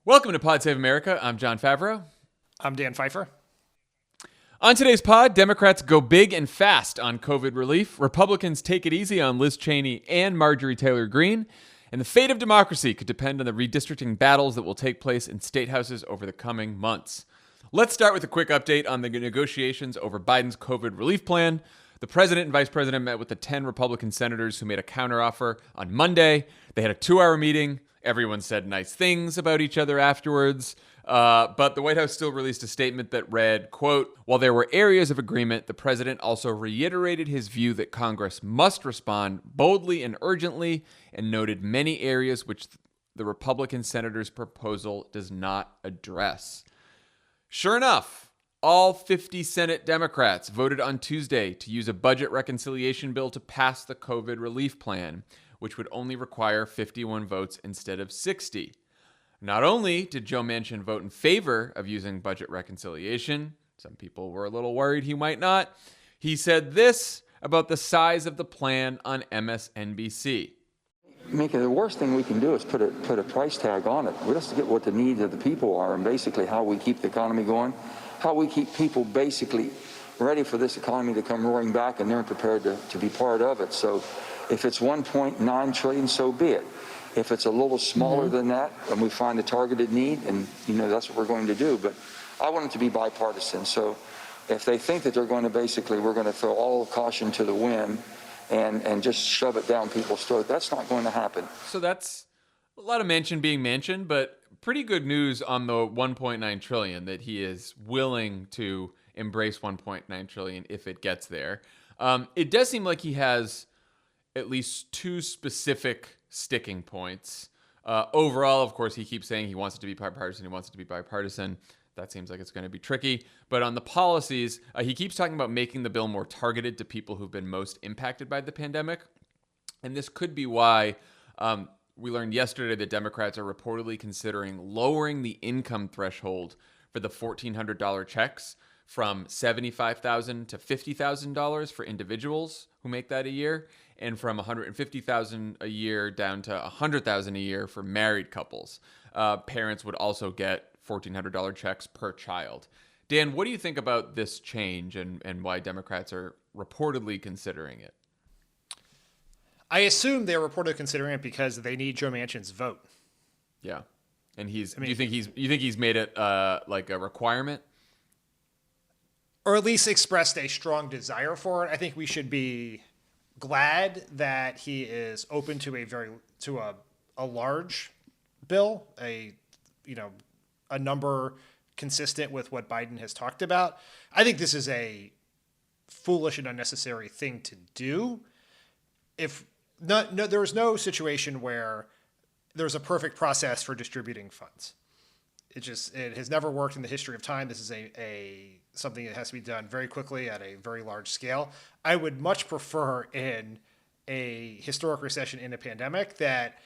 Welcome to Pod Save America. I'm Jon Favreau. I'm Dan Pfeiffer. On today's pod, Democrats go big and fast on COVID relief. Republicans take it easy on Liz Cheney and Marjorie Taylor Greene. And the fate of democracy could depend on the redistricting battles that will take place in state houses over the coming months. Let's start with a quick update on the negotiations over Biden's COVID relief plan. The president and vice president met with the 10 Republican senators who made a counteroffer on Monday. They had a 2-hour meeting. Everyone said nice things about each other afterwards. But the White House still released a statement that read, quote, "While there were areas of agreement, the president also reiterated his view that Congress must respond boldly and urgently and noted many areas which the Republican senator's proposal does not address." Sure enough, all 50 Senate Democrats voted on Tuesday to use a budget reconciliation bill to pass the COVID relief plan, which would only require 51 votes instead of 60. Not only did Joe Manchin vote in favor of using budget reconciliation, some people were a little worried he might not, he said this about the size of the plan on MSNBC. Mika, the worst thing we can do is put a price tag on it. We just get what the needs of the people are and basically how we keep the economy going, how we keep people basically ready for this economy to come roaring back and they're prepared to be part of it. So if it's 1.9 trillion, so be it. If it's a little smaller than that and we find a targeted need, and that's what we're going to do. But I want it to be bipartisan. So if they think that they're going to we're going to throw all caution to the wind and just shove it down people's throat, that's not going to happen. So that's a lot of Manchin being Manchin, but pretty good news on the 1.9 trillion that he is willing to embrace 1.9 trillion if it gets there. It does seem like he has at least two specific sticking points. Overall, of course, he keeps saying he wants it to be bipartisan. That seems like it's going to be tricky. But on the policies, he keeps talking about making the bill more targeted to people who've been most impacted by the pandemic. And this could be why we learned yesterday that Democrats are reportedly considering lowering the income threshold for the $1,400 checks from $75,000 to $50,000 for individuals who make that a year, and from $150,000 a year down to $100,000 a year for married couples. Parents would also get $1,400 checks per child. Dan, what do you think about this change and why Democrats are reportedly considering it? I assume they're reportedly considering it because they need Joe Manchin's vote. Yeah, and do you think he's made it like a requirement? Or at least expressed a strong desire for it. I think we should be glad that he is open to a large bill, a number consistent with what Biden has talked about. I think this is a foolish and unnecessary thing to do. There is no situation where there's a perfect process for distributing funds. It has never worked in the history of time. This is something that has to be done very quickly at a very large scale. I would much prefer in a historic recession in a pandemic that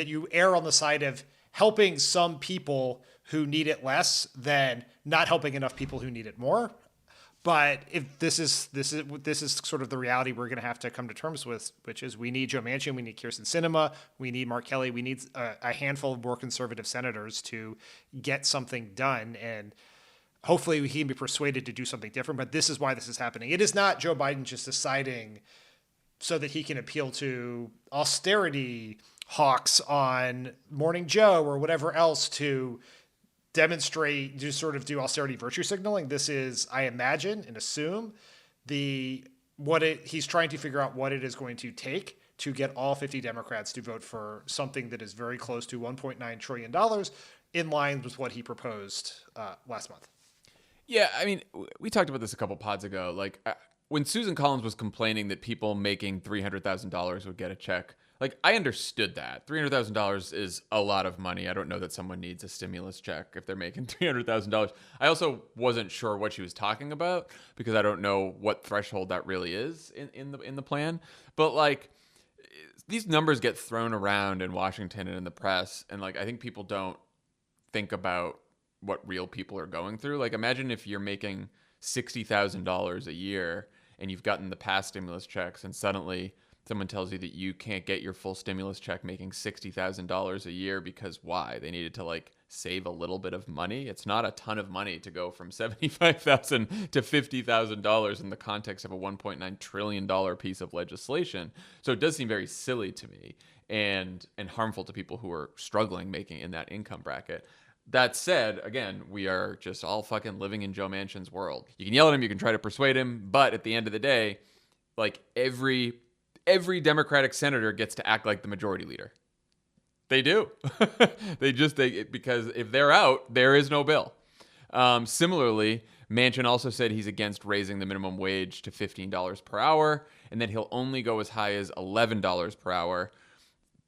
you err on the side of helping some people who need it less than not helping enough people who need it more. But if this is sort of the reality we're going to have to come to terms with, which is we need Joe Manchin, we need Kyrsten Sinema, we need Mark Kelly, we need a handful of more conservative senators to get something done, and hopefully he can be persuaded to do something different. But this is why this is happening. It is not Joe Biden just deciding so that he can appeal to austerity hawks on Morning Joe or whatever else to demonstrate, to sort of do austerity virtue signaling. This is, I imagine and assume, he's trying to figure out what it is going to take to get all 50 Democrats to vote for something that is very close to $1.9 trillion in line with what he proposed last month. Yeah, I mean, we talked about this a couple pods ago. Like when Susan Collins was complaining that people making $300,000 would get a check, like I understood that. $300,000 is a lot of money. I don't know that someone needs a stimulus check if they're making $300,000. I also wasn't sure what she was talking about because I don't know what threshold that really is in the plan. But like these numbers get thrown around in Washington and in the press, and like I think people don't think about what real people are going through. Like imagine if you're making $60,000 a year and you've gotten the past stimulus checks and suddenly someone tells you that you can't get your full stimulus check making $60,000 a year because why? They needed to like save a little bit of money. It's not a ton of money to go from $75,000 to $50,000 in the context of a $1.9 trillion piece of legislation. So it does seem very silly to me and harmful to people who are struggling making in that income bracket. That said, again, we are just all fucking living in Joe Manchin's world. You can yell at him, you can try to persuade him, but at the end of the day, like every Democratic senator gets to act like the majority leader. They do. Because if they're out, there is no bill. Similarly, Manchin also said he's against raising the minimum wage to $15 per hour, and that he'll only go as high as $11 per hour.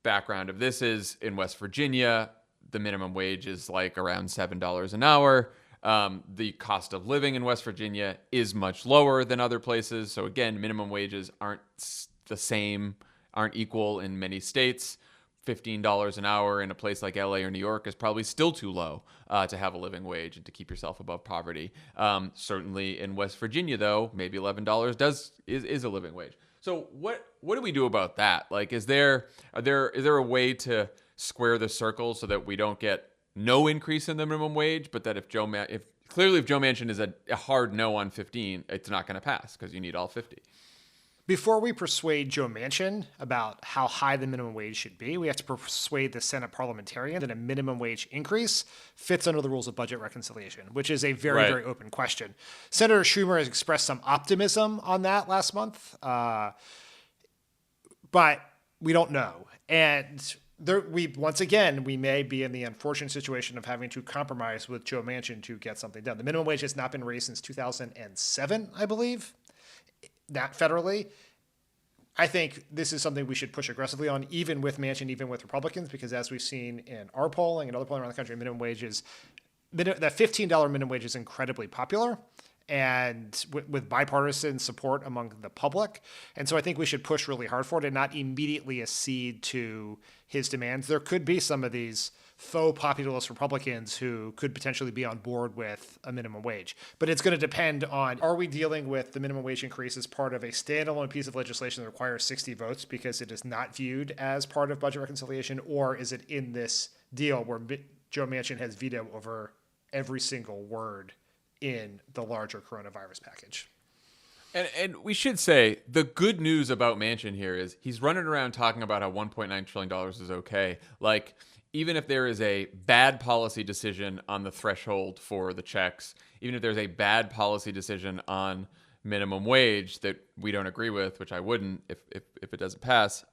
Background of this is in West Virginia, the minimum wage is like around $7 an hour. The cost of living in West Virginia is much lower than other places. So again, minimum wages aren't the same, aren't equal in many states. $15 an hour in a place like LA or New York is probably still too low to have a living wage and to keep yourself above poverty. Certainly in West Virginia, though, maybe $11 is a living wage. So what do we do about that? Like, is there a way to square the circle so that we don't get no increase in the minimum wage, but that if Joe Manchin is a hard no on 15, it's not going to pass because you need all 50. Before we persuade Joe Manchin about how high the minimum wage should be, we have to persuade the Senate parliamentarian that a minimum wage increase fits under the rules of budget reconciliation, which is a very, very open question. Senator Schumer has expressed some optimism on that last month, but we don't know. And once again, we may be in the unfortunate situation of having to compromise with Joe Manchin to get something done. The minimum wage has not been raised since 2007, I believe. Not federally. I think this is something we should push aggressively on, even with Manchin, even with Republicans, because as we've seen in our polling and other polling around the country, minimum wages, that $15 minimum wage is incredibly popular and with bipartisan support among the public. And so I think we should push really hard for it and not immediately accede to his demands. There could be some of these faux populist Republicans who could potentially be on board with a minimum wage. But it's going to depend on, are we dealing with the minimum wage increase as part of a standalone piece of legislation that requires 60 votes because it is not viewed as part of budget reconciliation, or is it in this deal where Joe Manchin has veto over every single word in the larger coronavirus package? And we should say the good news about Manchin here is he's running around talking about how $1.9 trillion is okay. Like, even if there is a bad policy decision on the threshold for the checks, even if there's a bad policy decision on minimum wage that we don't agree with, which I wouldn't if it doesn't pass,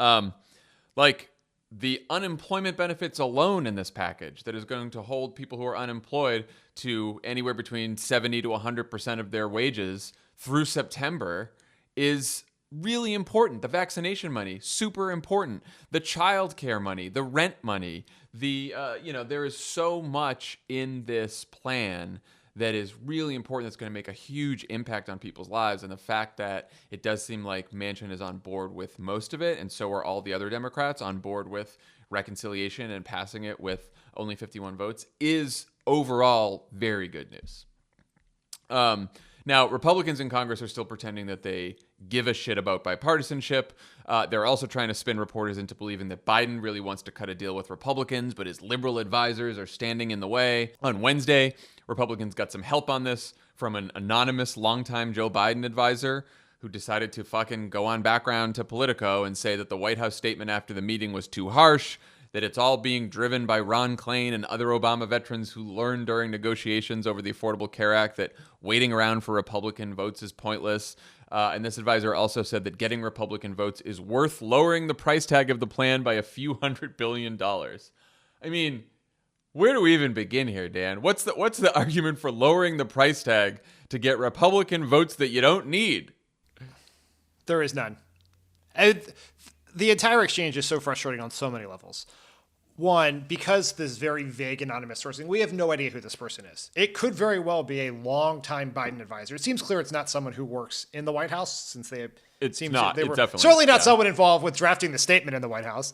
like the unemployment benefits alone in this package that is going to hold people who are unemployed to anywhere between 70 to 100% of their wages through September is really important. The vaccination money, super important. The child care money, the rent money, there is so much in this plan that is really important that's going to make a huge impact on people's lives. And the fact that it does seem like Manchin is on board with most of it, and so are all the other Democrats on board with reconciliation and passing it with only 51 votes, is overall very good news. Now, Republicans in Congress are still pretending that they give a shit about bipartisanship. They're also trying to spin reporters into believing that Biden really wants to cut a deal with Republicans, but his liberal advisors are standing in the way. On Wednesday, Republicans got some help on this from an anonymous longtime Joe Biden advisor who decided to fucking go on background to Politico and say that the White House statement after the meeting was too harsh, that it's all being driven by Ron Klain and other Obama veterans who learned during negotiations over the Affordable Care Act that waiting around for Republican votes is pointless. And this advisor also said that getting Republican votes is worth lowering the price tag of the plan by a few $100 billion. I mean, where do we even begin here, Dan? What's the argument for lowering the price tag to get Republican votes that you don't need? There is none. The entire exchange is so frustrating on so many levels. One, because this very vague anonymous sourcing, we have no idea who this person is. It could very well be a longtime Biden advisor. It seems clear it's not someone who works in the White House, since they were certainly not someone involved with drafting the statement in the White House.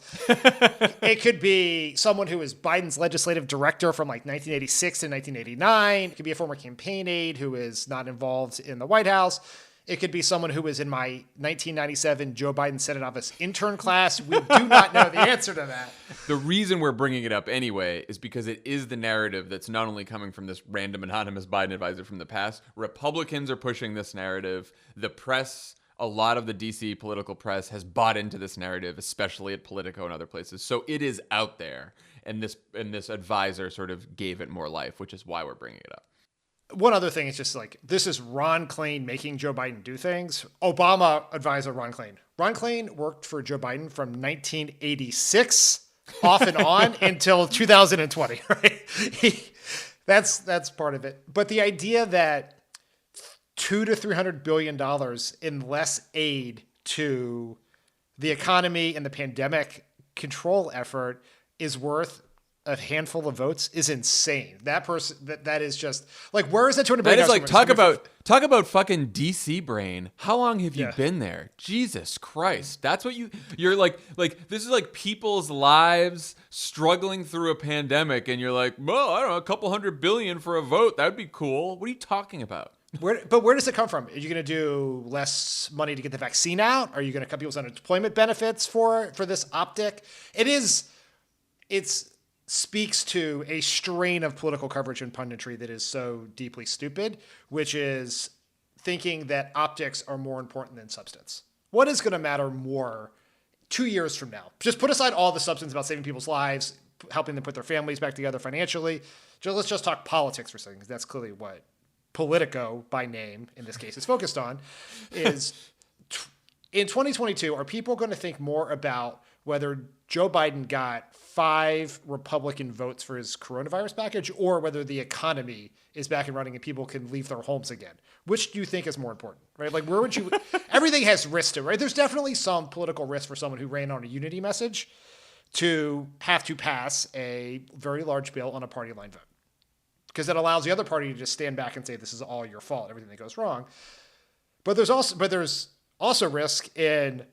It could be someone who was Biden's legislative director from like 1986 to 1989. It could be a former campaign aide who is not involved in the White House. It could be someone who was in my 1997 Joe Biden Senate office intern class. We do not know the answer to that. The reason we're bringing it up anyway is because it is the narrative that's not only coming from this random anonymous Biden advisor from the past. Republicans are pushing this narrative. The press, a lot of the DC political press has bought into this narrative, especially at Politico and other places. So it is out there. And this advisor sort of gave it more life, which is why we're bringing it up. One other thing is just like, this is Ron Klain making Joe Biden do things. Obama advisor Ron Klain. Ron Klain worked for Joe Biden from 1986 off and on until 2020, right? That's part of it. But the idea that $200 to $300 billion in less aid to the economy and the pandemic control effort is worth a handful of votes is insane. That person, that is just like, where is that $200 billion? That is like, talk about fucking DC brain. How long have you been there? Jesus Christ. That's what you're like, this is like people's lives struggling through a pandemic. And you're like, well, I don't know, a couple $100 billion for a vote. That'd be cool. What are you talking about? Where does it come from? Are you going to do less money to get the vaccine out? Are you going to cut people's unemployment benefits for this optic? It's speaks to a strain of political coverage and punditry that is so deeply stupid, which is thinking that optics are more important than substance. What is going to matter more 2 years from now? Just put aside all the substance about saving people's lives, helping them put their families back together financially. Let's just talk politics for a second, because that's clearly what Politico, by name, in this case, is focused on. Is in 2022, are people going to think more about whether Joe Biden got 5 Republican votes for his coronavirus package, or whether the economy is back and running and people can leave their homes again? Which do you think is more important, right? Like, where would you, everything has risk to it, right? There's definitely some political risk for someone who ran on a unity message to have to pass a very large bill on a party line vote, because that allows the other party to just stand back and say, this is all your fault, everything that goes wrong. But there's also risk in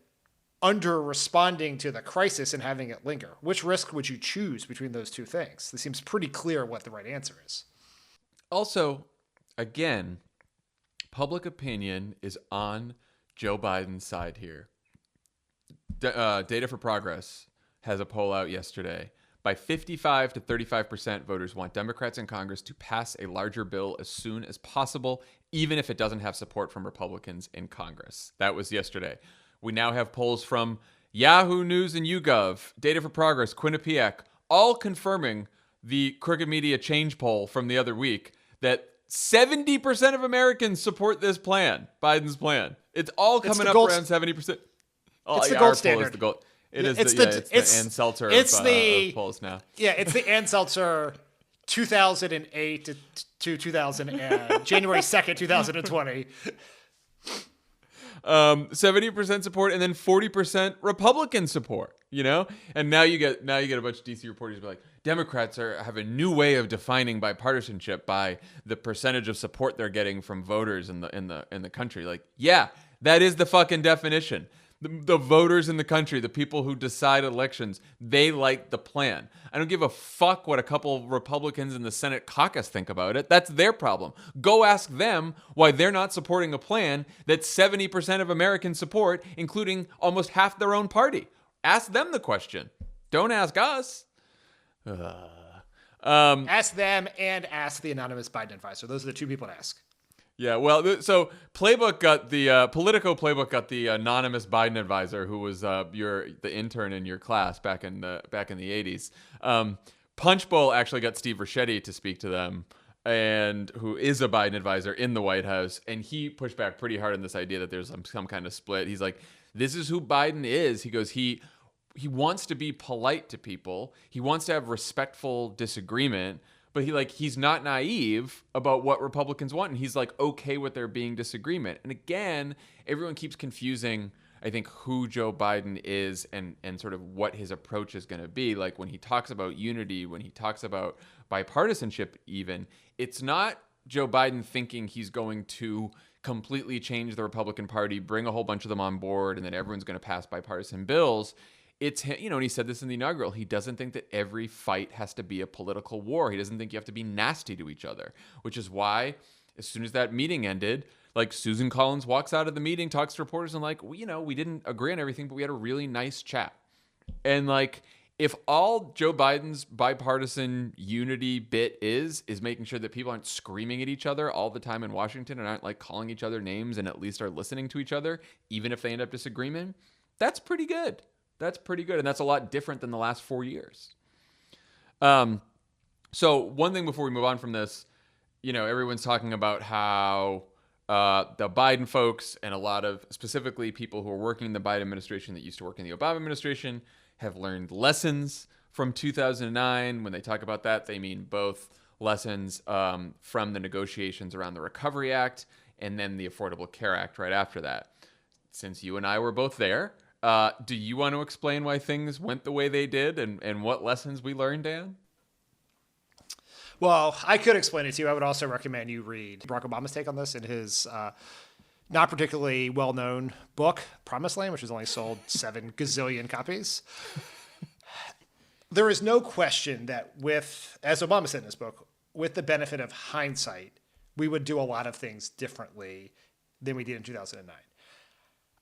under responding to the crisis and having it linger. Which risk would you choose between those two things? It seems pretty clear what the right answer is. Also, again, public opinion is on Joe Biden's side here. Data for Progress has a poll out yesterday. By 55 to 35%, voters want Democrats in Congress to pass a larger bill as soon as possible, even if it doesn't have support from Republicans in Congress. That was yesterday. We now have polls from Yahoo News and YouGov, Data for Progress, Quinnipiac, all confirming the Crooked Media Change poll from the other week that 70% of Americans support this plan, Biden's plan. It's all coming up around 70%. Oh, it's the gold standard. Is the gold. It's the Ann Seltzer of polls now. Yeah, it's the Ann Seltzer 2008 to 2000 January 2nd, 2020. 70% support, and then 40% Republican support, and now you get a bunch of DC reporters be like, Democrats have a new way of defining bipartisanship by the percentage of support they're getting from voters in the country. Like, yeah, that is the fucking definition. The voters in the country, the people who decide elections, they like the plan. I don't give a fuck what a couple Republicans in the Senate caucus think about it. That's their problem. Go ask them why they're not supporting a plan that 70% of Americans support, including almost half their own party. Ask them the question. Don't ask us. Ask them and ask the anonymous Biden advisor. Those are the two people to ask. Yeah, well, so Politico got the anonymous Biden advisor who was the intern in your class back in the 80s. Punchbowl actually got Steve Ricchetti to speak to them, and who is a Biden advisor in the White House, and he pushed back pretty hard on this idea that there's some kind of split. He's like, this is who Biden is. He goes, he wants to be polite to people. He wants to have respectful disagreement. But he's not naive about what Republicans want, and he's like okay with there being disagreement. And again, everyone keeps confusing, I think, who Joe Biden is and sort of what his approach is going to be. Like when he talks about unity, when he talks about bipartisanship even, it's not Joe Biden thinking he's going to completely change the Republican Party, bring a whole bunch of them on board, and then everyone's going to pass bipartisan bills. It's, and he said this in the inaugural, he doesn't think that every fight has to be a political war. He doesn't think you have to be nasty to each other, which is why as soon as that meeting ended, Like Susan Collins walks out of the meeting, talks to reporters, and like, we didn't agree on everything, but we had a really nice chat. And like, if all Joe Biden's bipartisan unity bit is making sure that people aren't screaming at each other all the time in Washington and aren't like calling each other names and at least are listening to each other, even if they end up disagreeing, that's pretty good. That's pretty good. And that's a lot different than the last 4 years. So one thing before we move on from this, everyone's talking about how the Biden folks and a lot of specifically people who are working in the Biden administration that used to work in the Obama administration have learned lessons from 2009. When they talk about that, they mean both lessons from the negotiations around the Recovery Act and then the Affordable Care Act right after that. Since you and I were both there, do you want to explain why things went the way they did and what lessons we learned, Dan? Well, I could explain it to you. I would also recommend you read Barack Obama's take on this in his not particularly well-known book, Promised Land, which has only sold 7 gazillion copies. There is no question that as Obama said in his book, with the benefit of hindsight, we would do a lot of things differently than we did in 2009.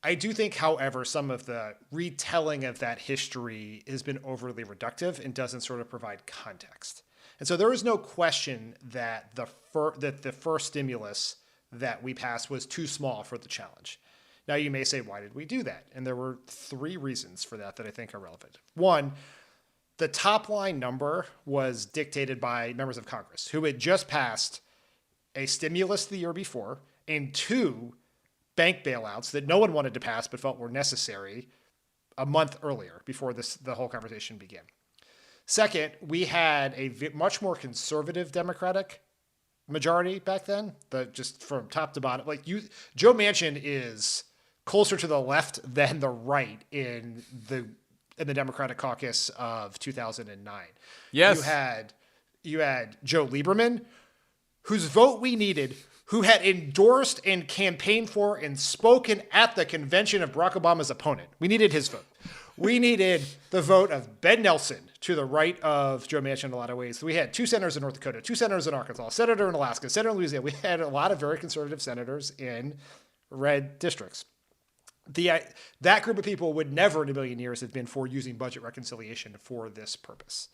I do think, however, some of the retelling of that history has been overly reductive and doesn't sort of provide context. And so there is no question that the first stimulus that we passed was too small for the challenge. Now, you may say, why did we do that? And there were 3 reasons for that I think are relevant. 1, the top line number was dictated by members of Congress who had just passed a stimulus the year before and 2 bank bailouts that no one wanted to pass but felt were necessary a month earlier before the whole conversation began. Second, we had a much more conservative Democratic majority back then, just from top to bottom. Joe Manchin is closer to the left than the right in the Democratic caucus of 2009. Yes. You had Joe Lieberman, whose vote we needed, who had endorsed and campaigned for and spoken at the convention of Barack Obama's opponent. We needed his vote. We needed the vote of Ben Nelson to the right of Joe Manchin in a lot of ways. We had 2 senators in North Dakota, 2 senators in Arkansas, a senator in Alaska, a senator in Louisiana. We had a lot of very conservative senators in red districts. That group of people would never in a million years have been for using budget reconciliation for this purpose.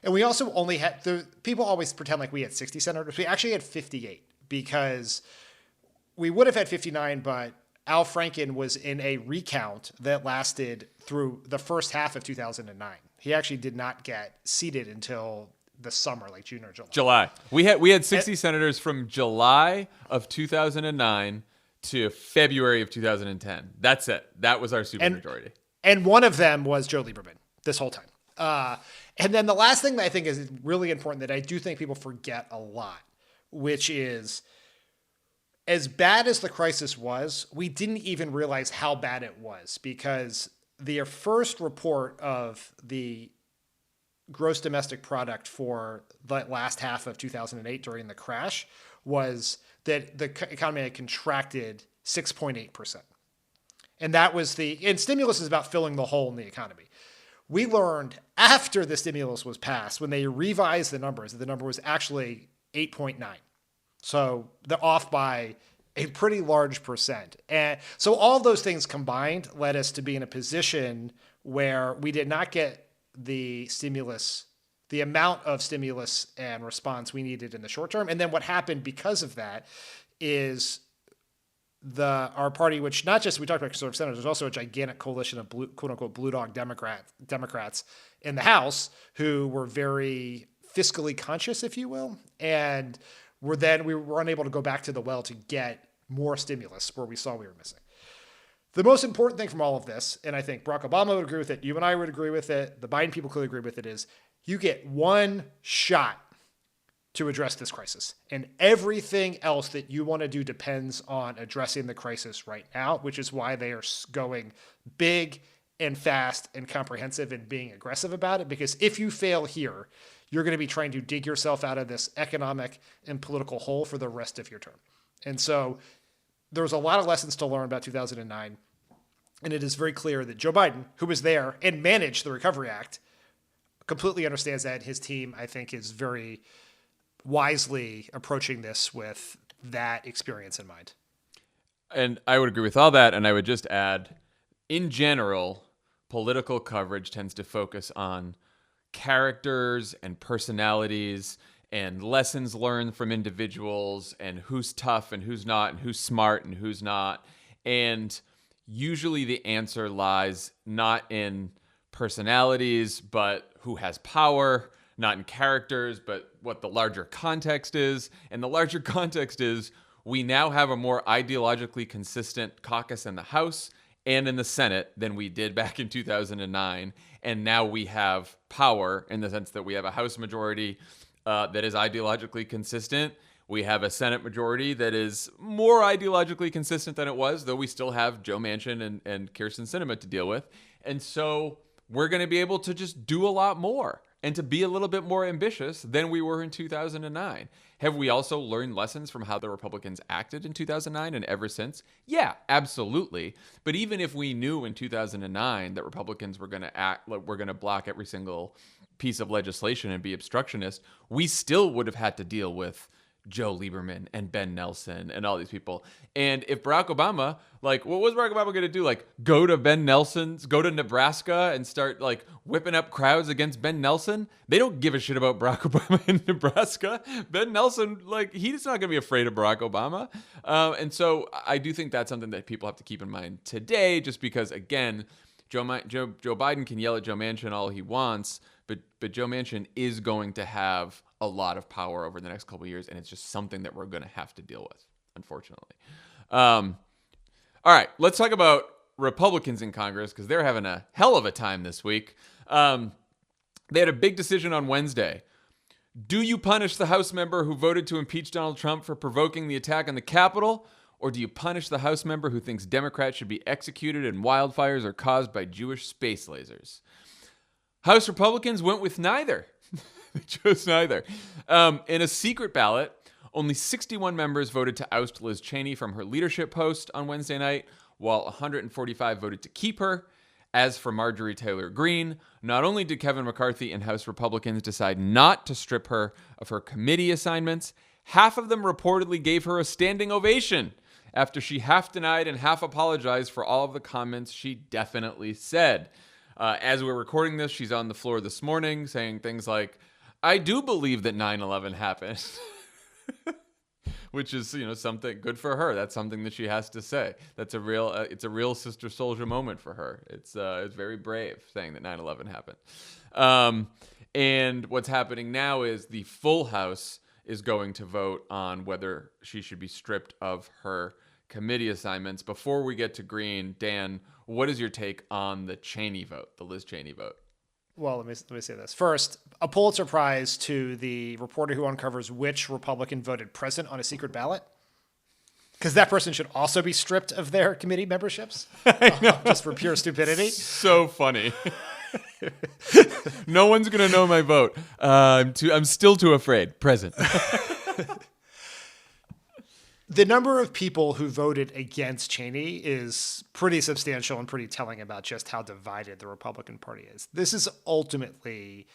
And we also only had, people always pretend like we had 60 senators. We actually had 58 because we would have had 59, but Al Franken was in a recount that lasted through the first half of 2009. He actually did not get seated until the summer, like June or July. We had 60 senators from July of 2009 to February of 2010. That's it. That was our supermajority. And one of them was Joe Lieberman this whole time. And then the last thing that I think is really important that I do think people forget a lot, which is, as bad as the crisis was, we didn't even realize how bad it was because the first report of the gross domestic product for the last half of 2008 during the crash was that the economy had contracted 6.8%. And that was and stimulus is about filling the hole in the economy. We learned after the stimulus was passed, when they revised the numbers, that the number was actually 8.9. So they're off by a pretty large percent. And so all those things combined led us to be in a position where we did not get the stimulus, the amount of stimulus and response we needed in the short term. And then what happened because of that is our party, which not just, we talked about conservative senators, there's also a gigantic coalition of quote unquote blue dog Democrats in the House who were very fiscally conscious, if you will. And we were unable to go back to the well to get more stimulus where we saw we were missing. The most important thing from all of this, and I think Barack Obama would agree with it, you and I would agree with it, the Biden people clearly agree with it, is you get one shot to address this crisis. And everything else that you want to do depends on addressing the crisis right now, which is why they are going big and fast and comprehensive and being aggressive about it. Because if you fail here, you're going to be trying to dig yourself out of this economic and political hole for the rest of your term. And so there's a lot of lessons to learn about 2009. And it is very clear that Joe Biden, who was there and managed the Recovery Act, completely understands that. His team, I think, is very wisely approaching this with that experience in mind. And I would agree with all that. And I would just add, in general, political coverage tends to focus on characters and personalities and lessons learned from individuals and who's tough and who's not and who's smart and who's not. And usually the answer lies not in personalities, but who has power, not in characters, but what the larger context is. And the larger context is we now have a more ideologically consistent caucus in the House and in the Senate than we did back in 2009. And now we have power in the sense that we have a House majority that is ideologically consistent. We have a Senate majority that is more ideologically consistent than it was, though we still have Joe Manchin and Kyrsten Sinema to deal with. And so we're going to be able to just do a lot more and to be a little bit more ambitious than we were in 2009. Have we also learned lessons from how the Republicans acted in 2009 and ever since? Yeah, absolutely. But even if we knew in 2009 that Republicans were going to act like we're going to block every single piece of legislation and be obstructionist, we still would have had to deal with Joe Lieberman and Ben Nelson and all these people. And if Barack Obama, like, what was Barack Obama going to do? Like, go to Nebraska and start, like, whipping up crowds against Ben Nelson? They don't give a shit about Barack Obama in Nebraska. Ben Nelson, like, he's not going to be afraid of Barack Obama. And so I do think that's something that people have to keep in mind today, just because, again, Joe Biden can yell at Joe Manchin all he wants, but Joe Manchin is going to have a lot of power over the next couple of years, and it's just something that we're going to have to deal with, unfortunately. All right, let's talk about Republicans in Congress, because they're having a hell of a time this week. They had a big decision on Wednesday. Do you punish the House member who voted to impeach Donald Trump for provoking the attack on the Capitol, or do you punish the House member who thinks Democrats should be executed and wildfires are caused by Jewish space lasers? House Republicans went with neither. They chose neither. In a secret ballot, only 61 members voted to oust Liz Cheney from her leadership post on Wednesday night, while 145 voted to keep her. As for Marjorie Taylor Greene, not only did Kevin McCarthy and House Republicans decide not to strip her of her committee assignments, half of them reportedly gave her a standing ovation after she half denied and half apologized for all of the comments she definitely said. As we're recording this, she's on the floor this morning saying things like, I do believe that 9/11 happened, which is, something good for her. That's something that she has to say. That's it's a real Sister Souljah moment for her. It's very brave saying that 9/11 happened. And what's happening now is the full House is going to vote on whether she should be stripped of her committee assignments. Before we get to Greene, Dan, what is your take on the Cheney vote, the Liz Cheney vote? Well, let me say this. First, a Pulitzer Prize to the reporter who uncovers which Republican voted present on a secret ballot. Because that person should also be stripped of their committee memberships. Just for pure stupidity. So funny. No one's going to know my vote. I'm still too afraid. Present. The number of people who voted against Cheney is pretty substantial and pretty telling about just how divided the Republican Party is. This is ultimately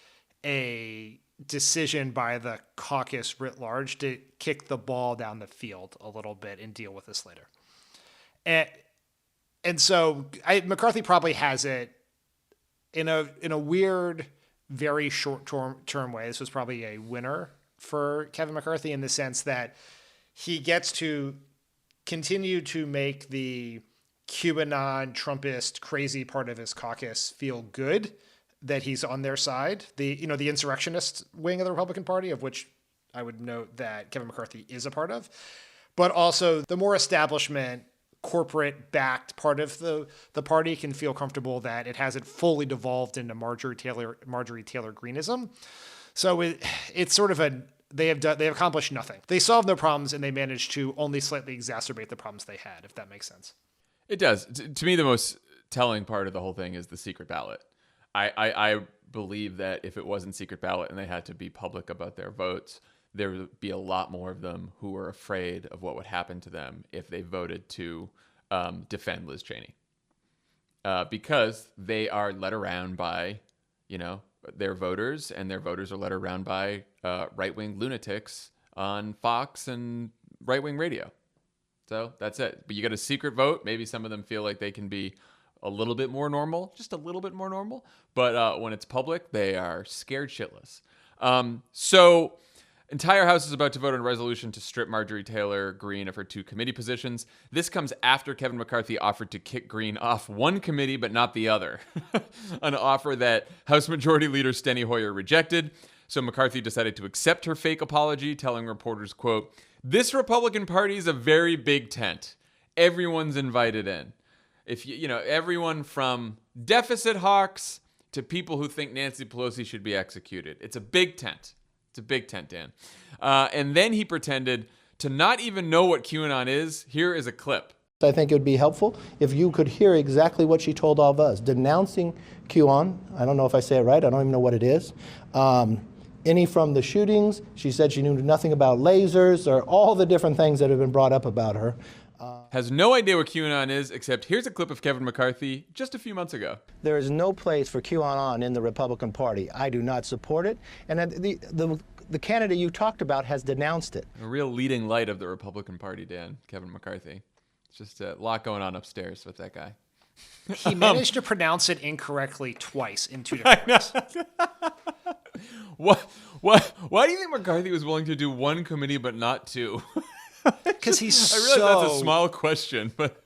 a decision by the caucus writ large to kick the ball down the field a little bit and deal with this later. And so McCarthy probably has it in a weird, very short-term way. This was probably a winner for Kevin McCarthy in the sense that he gets to continue to make the QAnon, Trumpist, crazy part of his caucus feel good that he's on their side. The insurrectionist wing of the Republican Party, of which I would note that Kevin McCarthy is a part of, but also the more establishment, corporate-backed part of the party can feel comfortable that it hasn't fully devolved into Marjorie Taylor Greenism. So it's sort of they have accomplished nothing. They solved no problems, and they managed to only slightly exacerbate the problems they had, if that makes sense. It does. To me, the most telling part of the whole thing is the secret ballot. I believe that if it wasn't secret ballot and they had to be public about their votes, there would be a lot more of them who were afraid of what would happen to them if they voted to defend Liz Cheney. Because they are led around by, their voters, and their voters are led around by right-wing lunatics on Fox and right-wing radio. So that's it. But you got a secret vote. Maybe some of them feel like they can be a little bit more normal, just a little bit more normal. But when it's public, they are scared shitless. So entire House is about to vote on a resolution to strip Marjorie Taylor Greene of her 2 committee positions. This comes after Kevin McCarthy offered to kick Greene off one committee, but not the other. An offer that House Majority Leader Steny Hoyer rejected. So McCarthy decided to accept her fake apology, telling reporters, quote, "This Republican Party is a very big tent. Everyone's invited in. If everyone from deficit hawks to people who think Nancy Pelosi should be executed. It's a big tent. It's a big tent, Dan." And then he pretended to not even know what QAnon is. Here is a clip. I think it would be helpful if you could hear exactly what she told all of us, denouncing QAnon. I don't know if I say it right. I don't even know what it is. Any from the shootings. She said she knew nothing about lasers or all the different things that have been brought up about her. Has no idea what QAnon is, except here's a clip of Kevin McCarthy just a few months ago. There is no place for QAnon in the Republican Party. I do not support it. And the candidate you talked about has denounced it. A real leading light of the Republican Party, Dan, Kevin McCarthy. It's just a lot going on upstairs with that guy. He managed to pronounce it incorrectly twice in 2 different ways. Why do you think McCarthy was willing to do one committee but not 2? Because he's I realize that's a small question, but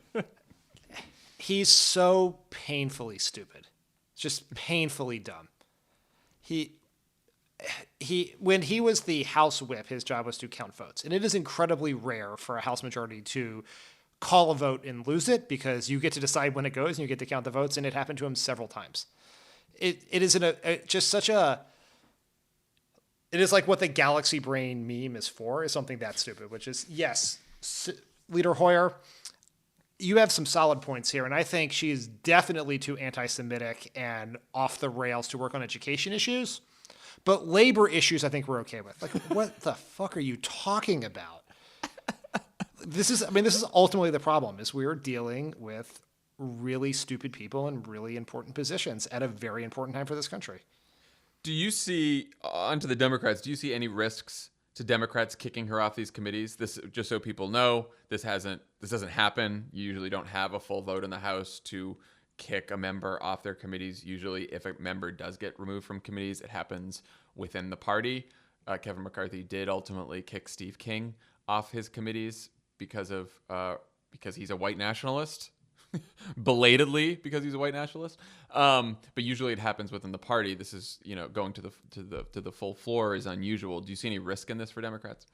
he's so painfully stupid. Just painfully dumb. When he was the House whip, his job was to count votes. And it is incredibly rare for a House majority to call a vote and lose it, because you get to decide when it goes and you get to count the votes, and it happened to him several times. It is it is like what the galaxy brain meme is for, is something that stupid, which is, yes, Leader Hoyer, you have some solid points here, and I think she is definitely too anti-Semitic and off the rails to work on education issues. But labor issues, I think we're okay with. Like, what the fuck are you talking about? This is ultimately the problem, is we're dealing with really stupid people in really important positions at a very important time for this country. do you see, onto the Democrats, do you see any risks to Democrats kicking her off these committees? This, just so people know, this doesn't happen. You usually don't have a full vote in the House to kick a member off their committees. Usually, if a member does get removed from committees, it happens within the party. Kevin McCarthy did ultimately kick Steve King off his committees because he's a white nationalist. Belatedly, because he's a white nationalist, but usually it happens within the party. This is, going to the full floor is unusual. Do you see any risk in this for Democrats?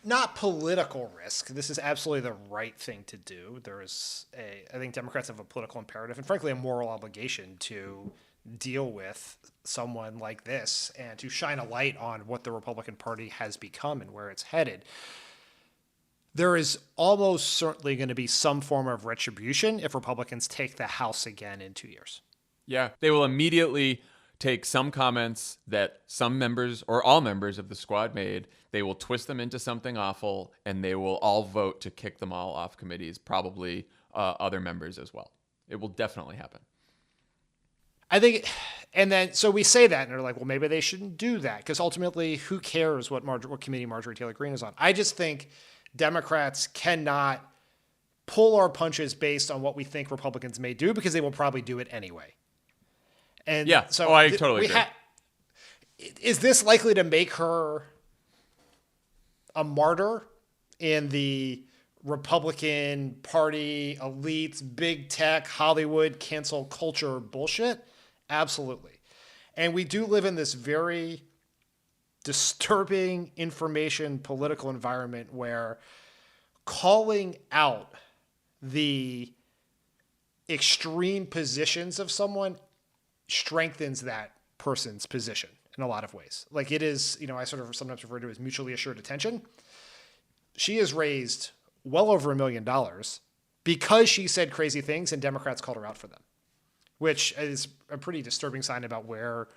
Not political risk. This is absolutely the right thing to do. I think Democrats have a political imperative and frankly a moral obligation to deal with someone like this and to shine a light on what the Republican Party has become and where it's headed. There is almost certainly going to be some form of retribution if Republicans take the House again in 2 years. Yeah, they will immediately take some comments that some members or all members of the squad made. They will twist them into something awful, and they will all vote to kick them all off committees, probably other members as well. It will definitely happen. I think, and then, so we say that, and they're like, well, maybe they shouldn't do that, because ultimately, who cares what committee Marjorie Taylor Greene is on? I just think Democrats cannot pull our punches based on what we think Republicans may do, because they will probably do it anyway. And yeah, so I totally agree. Is this likely to make her a martyr in the Republican Party, elites, big tech, Hollywood, cancel culture bullshit? Absolutely. And we do live in this very disturbing information political environment where calling out the extreme positions of someone strengthens that person's position in a lot of ways. Like it is, I sort of sometimes refer to as mutually assured attention. She has raised well over $1 million because she said crazy things and Democrats called her out for them, which is a pretty disturbing sign about where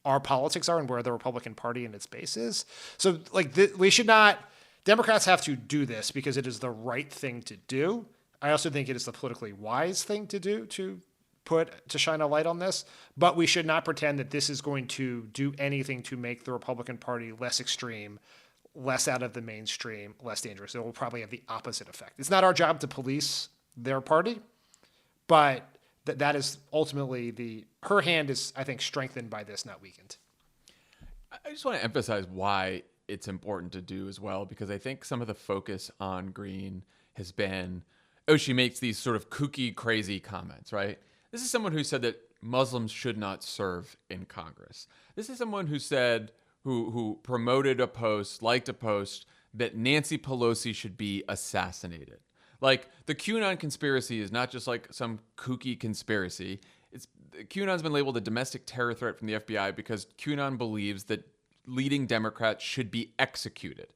our politics are and where the Republican Party and its base is. So we should not, Democrats have to do this because it is the right thing to do. I also think it is the politically wise thing to do to shine a light on this, but we should not pretend that this is going to do anything to make the Republican Party less extreme, less out of the mainstream, less dangerous. It will probably have the opposite effect. It's not our job to police their party, but that is ultimately her hand is, I think, strengthened by this, not weakened. I just want to emphasize why it's important to do as well, because I think some of the focus on Greene has been, she makes these sort of kooky, crazy comments, right? This is someone who said that Muslims should not serve in Congress. This is someone who said, who promoted a post, liked a post, that Nancy Pelosi should be assassinated. Like, the QAnon conspiracy is not just like some kooky conspiracy. QAnon's been labeled a domestic terror threat from the FBI because QAnon believes that leading Democrats should be executed.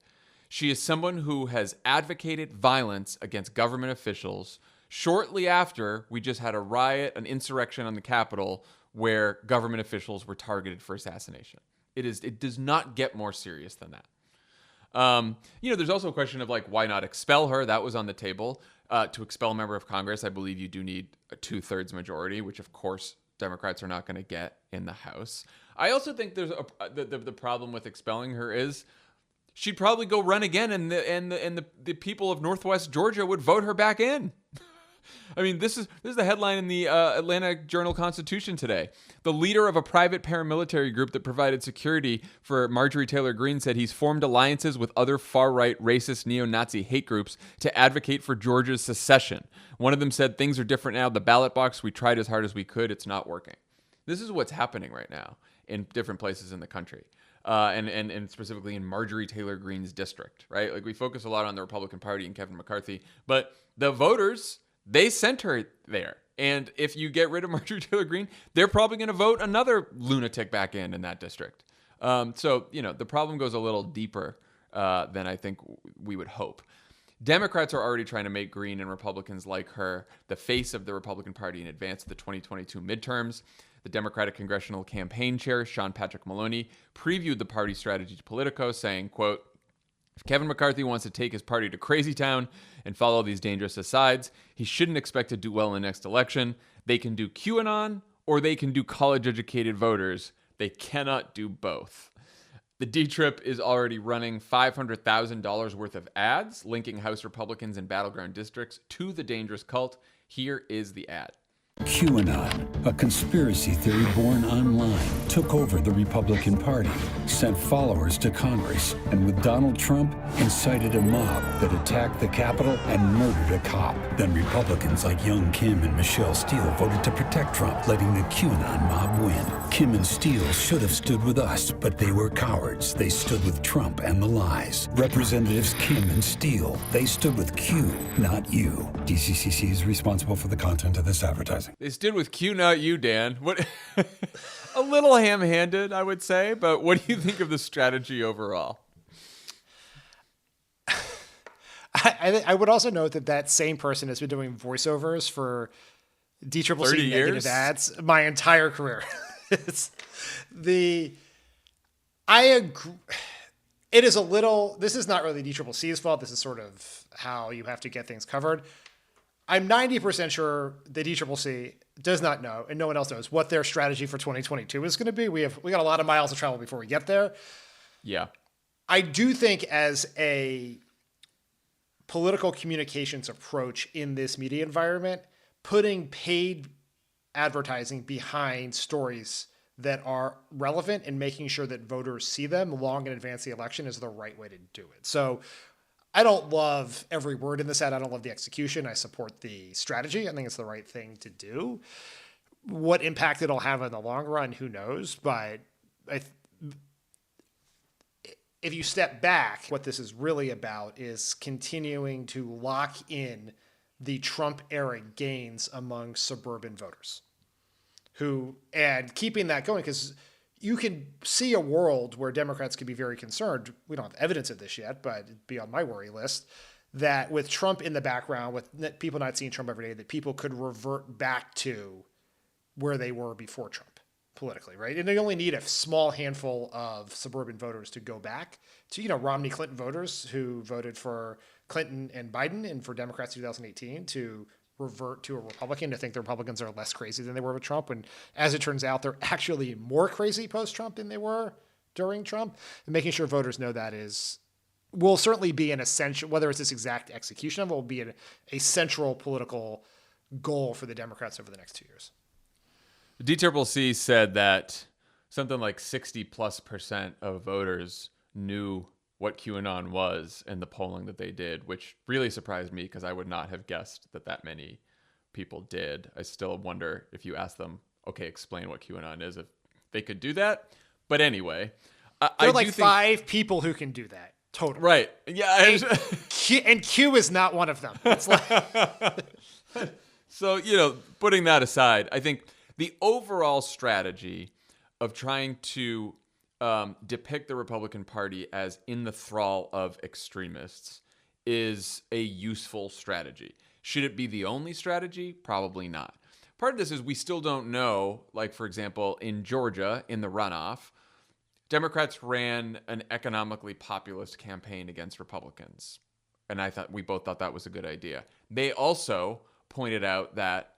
She is someone who has advocated violence against government officials shortly after we just had a riot, an insurrection on the Capitol where government officials were targeted for assassination. It does not get more serious than that. There's also a question of, like, why not expel her? That was on the table. To expel a member of Congress, I believe you do need a 2/3 majority, which of course Democrats are not going to get in the House. I also think there's the problem with expelling her is she'd probably go run again, and the people of Northwest Georgia would vote her back in. I mean, this is the headline in the Atlanta Journal-Constitution today. The leader of a private paramilitary group that provided security for Marjorie Taylor Greene said he's formed alliances with other far-right, racist, neo-Nazi hate groups to advocate for Georgia's secession. One of them said, "Things are different now. The ballot box, we tried as hard as we could. It's not working." This is what's happening right now in different places in the country. And specifically in Marjorie Taylor Greene's district, right? Like, we focus a lot on the Republican Party and Kevin McCarthy, but the voters, they sent her there. And if you get rid of Marjorie Taylor Greene, they're probably going to vote another lunatic back in that district. So the problem goes a little deeper than I think we would hope. Democrats are already trying to make Greene and Republicans like her the face of the Republican Party in advance of the 2022 midterms. The Democratic Congressional Campaign Chair, Sean Patrick Maloney, previewed the party strategy to Politico, saying, quote, "If Kevin McCarthy wants to take his party to crazy town and follow these dangerous asides, he shouldn't expect to do well in the next election. They can do QAnon or they can do college-educated voters. They cannot do both." The D-Trip is already running $500,000 worth of ads linking House Republicans in battleground districts to the dangerous cult. Here is the ad. QAnon, a conspiracy theory born online, took over the Republican Party, sent followers to Congress, and with Donald Trump, incited a mob that attacked the Capitol and murdered a cop. Then Republicans like young Kim and Michelle Steele voted to protect Trump, letting the QAnon mob win. Kim and Steele should have stood with us, but they were cowards. They stood with Trump and the lies. Representatives Kim and Steele, they stood with Q, not you. DCCC is responsible for the content of this advertising. They stood with Q, not you, Dan. What? A little ham-handed, I would say, but what do you think of the strategy overall? I would also note that same person has been doing voiceovers for DCCC negative ads my entire career. I agree. It is a little, this is not really DCCC's fault. This is sort of how you have to get things covered. I'm 90% sure the DCCC does not know, and no one else knows, what their strategy for 2022 is going to be. We got a lot of miles to travel before we get there. Yeah. I do think as a political communications approach in this media environment, putting paid advertising behind stories that are relevant and making sure that voters see them long in advance of the election is the right way to do it. So I don't love every word in this ad. I don't love the execution. I support the strategy. I think it's the right thing to do. What impact it'll have in the long run, who knows? But if you step back, what this is really about is continuing to lock in the Trump-era gains among suburban voters, and keeping that going, because you can see a world where Democrats could be very concerned. We don't have evidence of this yet, but it'd be on my worry list, that with Trump in the background, with people not seeing Trump every day, that people could revert back to where they were before Trump politically, right? And they only need a small handful of suburban voters to go back to, Romney Clinton voters who voted for Clinton and Biden and for Democrats in 2018 to revert to a Republican, to think the Republicans are less crazy than they were with Trump. And as it turns out, they're actually more crazy post-Trump than they were during Trump. And making sure voters know that is will certainly be an essential, whether it's this exact execution of it, will be a central political goal for the Democrats over the next 2 years. DCCC said that something like 60+% of voters knew what QAnon was in the polling that they did, which really surprised me because I would not have guessed that many people did. I still wonder if you ask them, okay, explain what QAnon is, if they could do that. But anyway, there are like 5 people who can do that. Totally. Right. Yeah. And Q is not one of them. It's like So, putting that aside, I think the overall strategy of trying to depict the Republican Party as in the thrall of extremists is a useful strategy. Should it be the only strategy? Probably not. Part of this is we still don't know, like, for example, in Georgia, in the runoff, Democrats ran an economically populist campaign against Republicans. And we both thought that was a good idea. They also pointed out that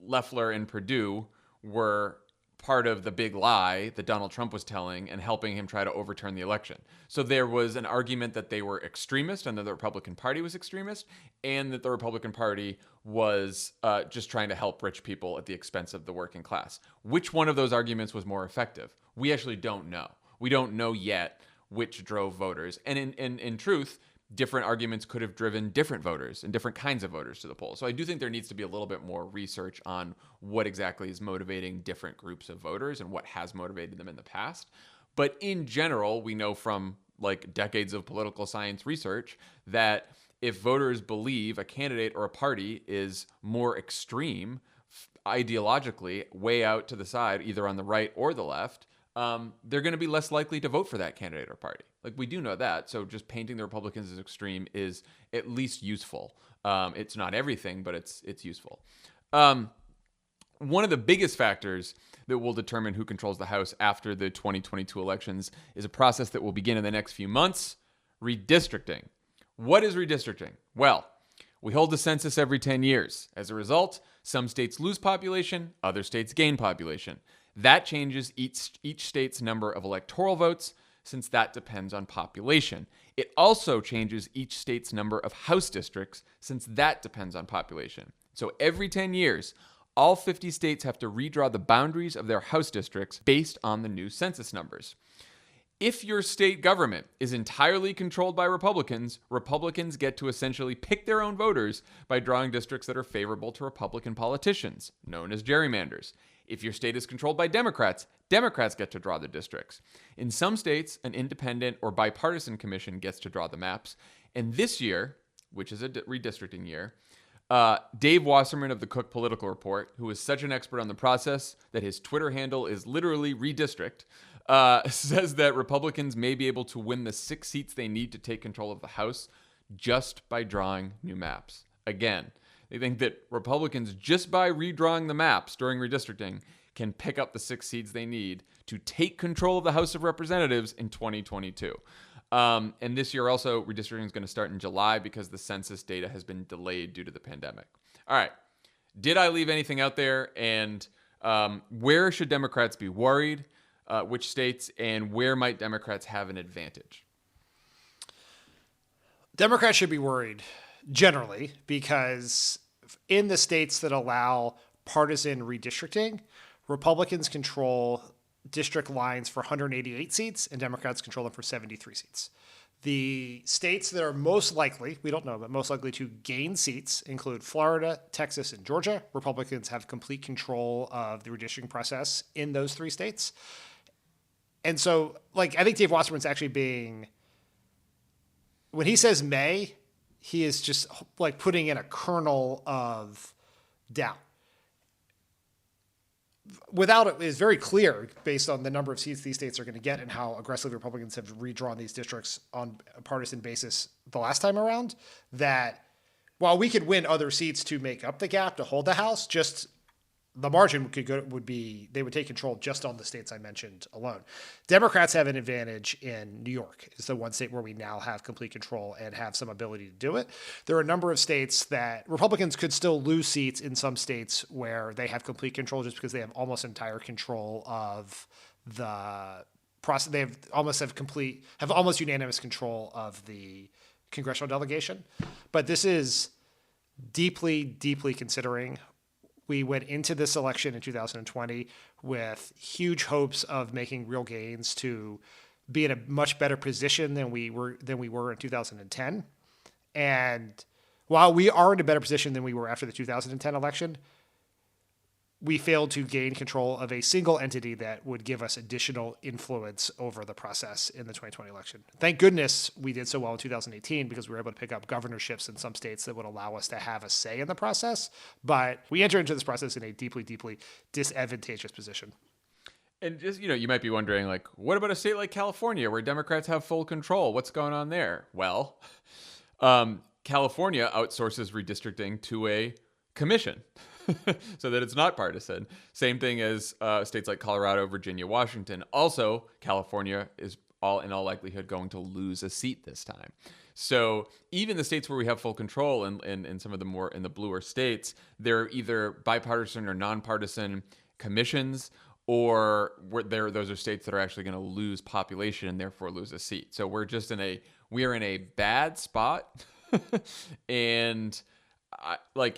Loeffler and Perdue were part of the big lie that Donald Trump was telling and helping him try to overturn the election. So there was an argument that they were extremist and that the Republican Party was extremist, and that the Republican Party was just trying to help rich people at the expense of the working class. Which one of those arguments was more effective? We actually don't know. We don't know yet which drove voters. And in truth, different arguments could have driven different voters and different kinds of voters to the polls. So I do think there needs to be a little bit more research on what exactly is motivating different groups of voters and what has motivated them in the past. But in general, we know from like decades of political science research that if voters believe a candidate or a party is more extreme ideologically, way out to the side, either on the right or the left, they're going to be less likely to vote for that candidate or party. Like, we do know that. So just painting the Republicans as extreme is at least useful. It's not everything, but it's useful. One of the biggest factors that will determine who controls the House after the 2022 elections is a process that will begin in the next few months: redistricting. What is redistricting? Well, we hold the census every 10 years. As a result, some states lose population, other states gain population. That changes each state's number of electoral votes, since that depends on population. It also changes each state's number of House districts, since that depends on population. So every 10 years, all 50 states have to redraw the boundaries of their House districts based on the new census numbers. If your state government is entirely controlled by Republicans, Republicans get to essentially pick their own voters by drawing districts that are favorable to Republican politicians, known as gerrymanders. If your state is controlled by Democrats, Democrats get to draw the districts. In some states, an independent or bipartisan commission gets to draw the maps. And this year, which is a redistricting year, Dave Wasserman of the Cook Political Report, who is such an expert on the process that his Twitter handle is literally redistrict, says that Republicans may be able to win the 6 seats they need to take control of the House just by drawing new maps. Again, they think that Republicans, just by redrawing the maps during redistricting, can pick up the 6 seats they need to take control of the House of Representatives in 2022. And this year also, redistricting is going to start in July because the census data has been delayed due to the pandemic. All right. Did I leave anything out there? And where should Democrats be worried? Which states, and where might Democrats have an advantage? Democrats should be worried generally because in the states that allow partisan redistricting, Republicans control district lines for 188 seats and Democrats control them for 73 seats. The states that are most likely, we don't know, but most likely to gain seats include Florida, Texas, and Georgia. Republicans have complete control of the redistricting process in those 3 states. And so, I think Dave Wasserman's actually being, when he says may, he is just putting in a kernel of doubt. Without it is very clear based on the number of seats these states are going to get and how aggressively Republicans have redrawn these districts on a partisan basis the last time around, that while we could win other seats to make up the gap to hold the House, just the margin would be they would take control just on the states I mentioned alone. Democrats have an advantage in New York. It's the one state where we now have complete control and have some ability to do it. There are a number of states that Republicans could still lose seats in some states where they have complete control just because they have almost entire control of the process. They have almost unanimous control of the congressional delegation. But this is deeply, deeply considering. We went into this election in 2020 with huge hopes of making real gains to be in a much better position than we were in 2010. And while we are in a better position than we were after the 2010 election, we failed to gain control of a single entity that would give us additional influence over the process in the 2020 election. Thank goodness we did so well in 2018 because we were able to pick up governorships in some states that would allow us to have a say in the process. But we entered into this process in a deeply, deeply disadvantageous position. And just, you might be wondering, like, what about a state like California where Democrats have full control? What's going on there? Well, California outsources redistricting to a commission so that it's not partisan. Same thing as states like Colorado, Virginia, Washington. Also, California is in all likelihood going to lose a seat this time. So even the states where we have full control in some of the more in the bluer states, they're either bipartisan or nonpartisan commissions, or those are states that are actually going to lose population and therefore lose a seat. So we are in a bad spot. And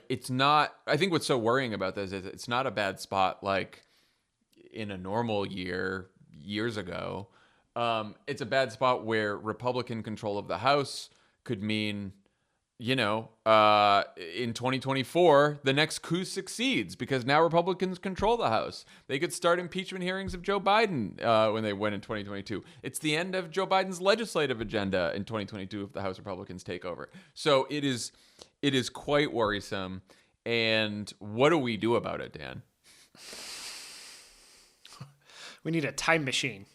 it's not, I think what's so worrying about this is it's not a bad spot like in a normal years ago. It's a bad spot where Republican control of the House could mean, in 2024, the next coup succeeds because now Republicans control the House. They could start impeachment hearings of Joe Biden when they win in 2022. It's the end of Joe Biden's legislative agenda in 2022 if the House Republicans take over. So it is quite worrisome. And what do we do about it, Dan? We need a time machine.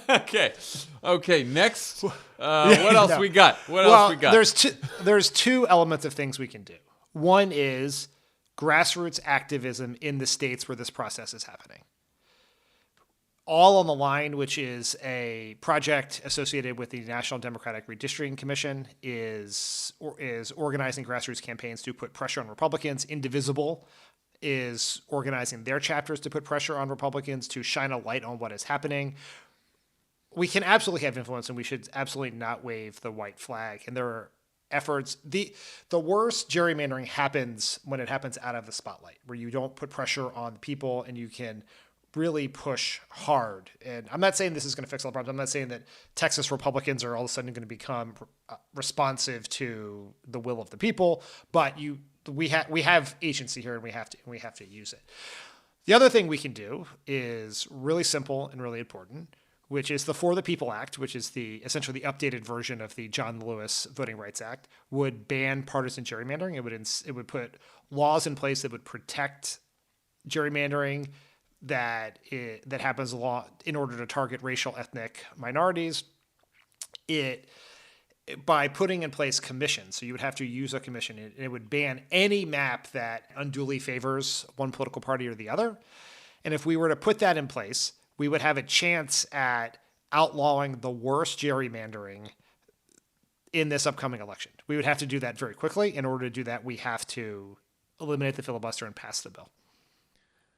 Okay. Next, what else we got? There's two elements of things we can do. One is grassroots activism in the states where this process is happening. All on the Line, which is a project associated with the National Democratic Redistricting Commission, is organizing grassroots campaigns to put pressure on Republicans. Indivisible is organizing their chapters to put pressure on Republicans to shine a light on what is happening. We can absolutely have influence, and we should absolutely not wave the white flag. And there are efforts. The worst gerrymandering happens when it happens out of the spotlight, where you don't put pressure on people and you can really push hard. And I'm not saying this is going to fix all the problems. I'm not saying that Texas Republicans are all of a sudden going to become responsive to the will of the people, but we have agency here, and we have to use it. The other thing we can do is really simple and really important, which is the For the People Act, which is essentially the updated version of the John Lewis Voting Rights Act, would ban partisan gerrymandering. It would put laws in place that would protect gerrymandering that happens a lot in order to target racial, ethnic minorities. By putting in place commissions. So you would have to use a commission, and it would ban any map that unduly favors one political party or the other. And if we were to put that in place, we would have a chance at outlawing the worst gerrymandering in this upcoming election. We would have to do that very quickly. In order to do that, we have to eliminate the filibuster and pass the bill.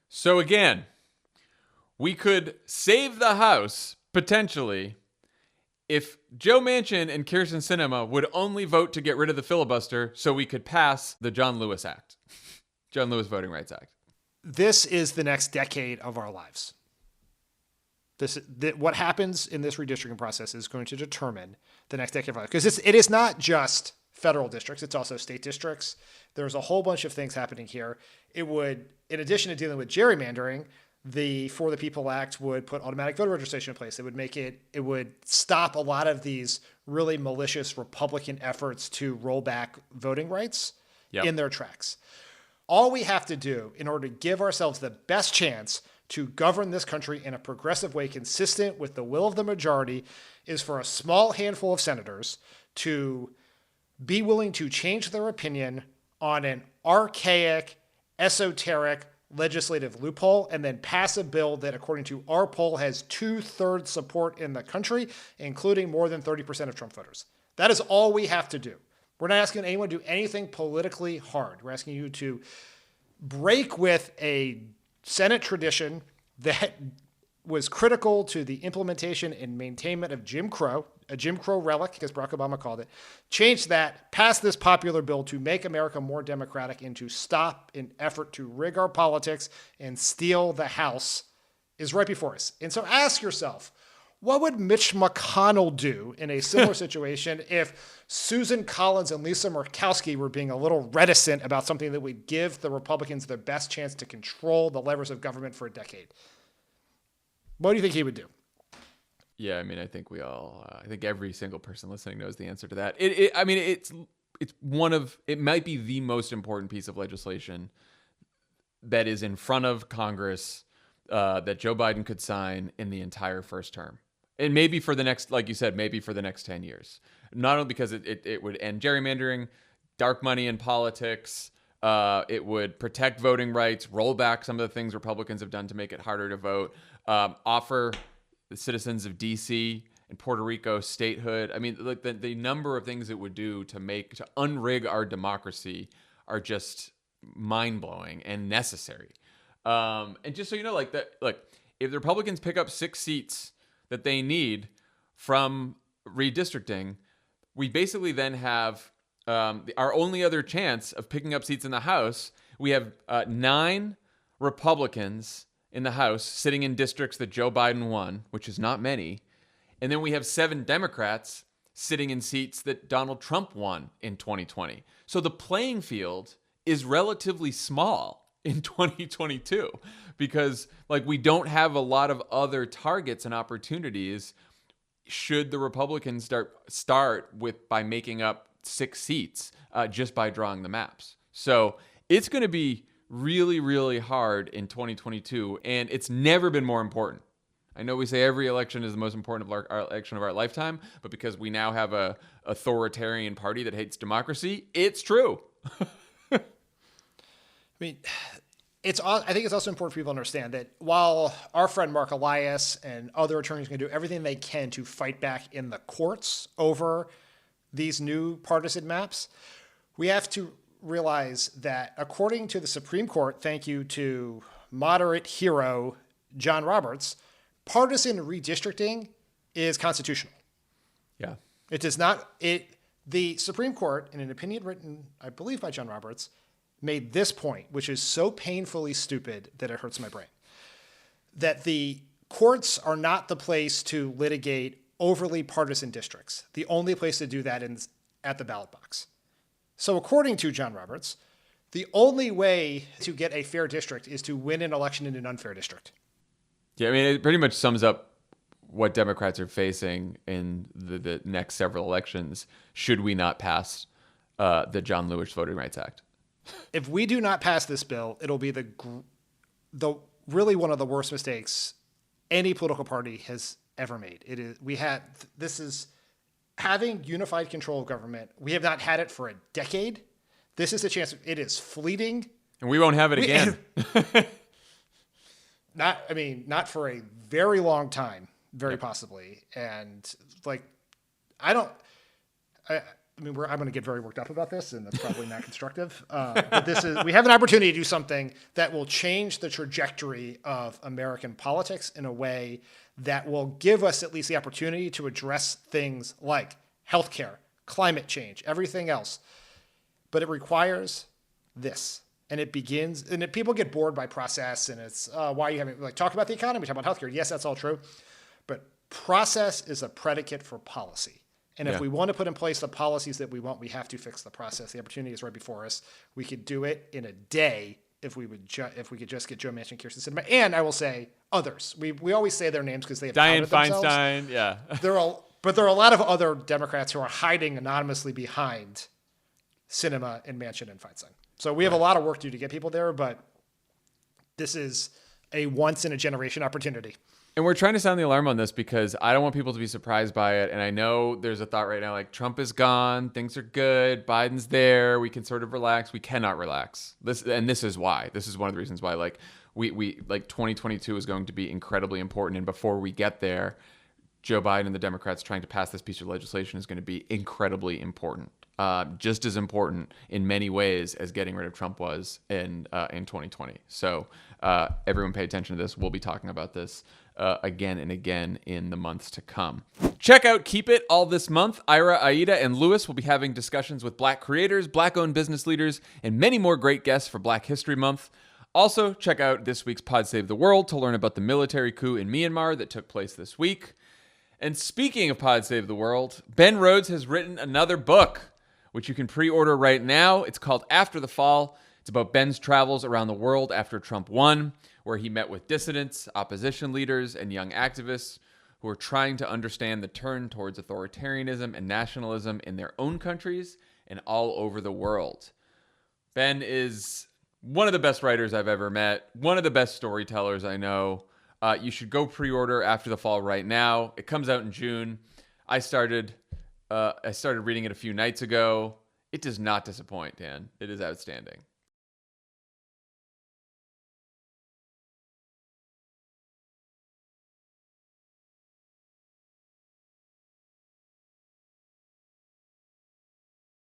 So again, we could save the House, potentially, if Joe Manchin and Kyrsten Sinema would only vote to get rid of the filibuster so we could pass the John Lewis Act, John Lewis Voting Rights Act. This is the next decade of our lives. What happens in this redistricting process is going to determine the next decade of our life. Because it is not just federal districts, it's also state districts. There's a whole bunch of things happening here. It would, in addition to dealing with gerrymandering, the For the People Act would put automatic voter registration in place. It would stop a lot of these really malicious Republican efforts to roll back voting rights in their tracks. All we have to do in order to give ourselves the best chance to govern this country in a progressive way consistent with the will of the majority is for a small handful of senators to be willing to change their opinion on an archaic, esoteric legislative loophole and then pass a bill that, according to our poll, has 2/3 support in the country, including more than 30% of Trump voters. That is all we have to do. We're not asking anyone to do anything politically hard. We're asking you to break with a Senate tradition that was critical to the implementation and maintainment of Jim Crow, a Jim Crow relic, as Barack Obama called it, changed that, passed this popular bill to make America more democratic and to stop an effort to rig our politics and steal the House, is right before us. And so ask yourself, what would Mitch McConnell do in a similar situation if Susan Collins and Lisa Murkowski were being a little reticent about something that would give the Republicans their best chance to control the levers of government for a decade? What do you think he would do? Yeah, I mean, I think I think every single person listening knows the answer to that. It might be the most important piece of legislation that is in front of Congress that Joe Biden could sign in the entire first term. And maybe for the next, like you said, maybe for the next 10 years. Not only because it would end gerrymandering, dark money in politics, it would protect voting rights, roll back some of the things Republicans have done to make it harder to vote, offer the citizens of D.C. and Puerto Rico statehood. I mean, like the number of things it would do to unrig our democracy are just mind-blowing and necessary. And just so you know, if the Republicans pick up 6 seats that they need from redistricting, we basically then have our only other chance of picking up seats in the House. We have 9 Republicans in the House sitting in districts that Joe Biden won, which is not many. And then we have 7 Democrats sitting in seats that Donald Trump won in 2020. So the playing field is relatively small in 2022 because we don't have a lot of other targets and opportunities should the Republicans start by making up 6 seats just by drawing the maps. So it's going to be really, really hard in 2022, and it's never been more important. I know we say every election is the most important of our election of our lifetime, but because we now have a authoritarian party that hates democracy, it's true. I mean, I think it's also important for people to understand that while our friend Mark Elias and other attorneys are going to do everything they can to fight back in the courts over these new partisan maps, we have to realize that according to the Supreme Court, thank you to moderate hero John Roberts, partisan redistricting is constitutional. Yeah. It does not. The Supreme Court, in an opinion written, I believe, by John Roberts, made this point, which is so painfully stupid that it hurts my brain, that the courts are not the place to litigate overly partisan districts. The only place to do that is at the ballot box. So according to John Roberts, the only way to get a fair district is to win an election in an unfair district. Yeah, I mean, it pretty much sums up what Democrats are facing in the next several elections should we not pass the John Lewis Voting Rights Act. If we do not pass this bill, it'll be the really one of the worst mistakes any political party has ever made. This is having unified control of government. We have not had it for a decade. This is a chance. It is fleeting. And we won't have it again. Not for a very long time, possibly. And I'm going to get very worked up about this, and that's probably not constructive. But we have an opportunity to do something that will change the trajectory of American politics in a way that will give us at least the opportunity to address things like healthcare, climate change, everything else. But it requires this. And it begins, and people get bored by process, and it's why you haven't talk about the economy, talk about healthcare. Yes, that's all true, but process is a predicate for policy. And if we want to put in place the policies that we want, we have to fix the process. The opportunity is right before us. We could do it in a day if we could just get Joe Manchin, Kyrsten Sinema, and I will say others. We always say their names because they have Dianne themselves. Feinstein, yeah. But there are a lot of other Democrats who are hiding anonymously behind Sinema and Manchin and Feinstein. So we have a lot of work to do to get people there, but this is a once-in-a-generation opportunity. And we're trying to sound the alarm on this because I don't want people to be surprised by it. And I know there's a thought right now like Trump is gone, things are good, Biden's there, we can sort of relax. We cannot relax. This is why. This is one of the reasons why we 2022 is going to be incredibly important. And before we get there, Joe Biden and the Democrats trying to pass this piece of legislation is going to be incredibly important. Just as important in many ways as getting rid of Trump was in 2020. So everyone pay attention to this. We'll be talking about this again and again in the months to come. Check out Keep It all this month. Ira, Aida, and Lewis will be having discussions with Black creators, Black-owned business leaders, and many more great guests for Black History Month. Also, check out this week's Pod Save the World to learn about the military coup in Myanmar that took place this week. And speaking of Pod Save the World, Ben Rhodes has written another book, which you can pre-order right now. It's called After the Fall. It's about Ben's travels around the world after Trump won, where he met with dissidents, opposition leaders, and young activists who are trying to understand the turn towards authoritarianism and nationalism in their own countries and all over the world. Ben is one of the best writers I've ever met, one of the best storytellers I know. You should go pre-order After the Fall right now. It comes out in June. I started reading it a few nights ago. It does not disappoint, Dan. It is outstanding.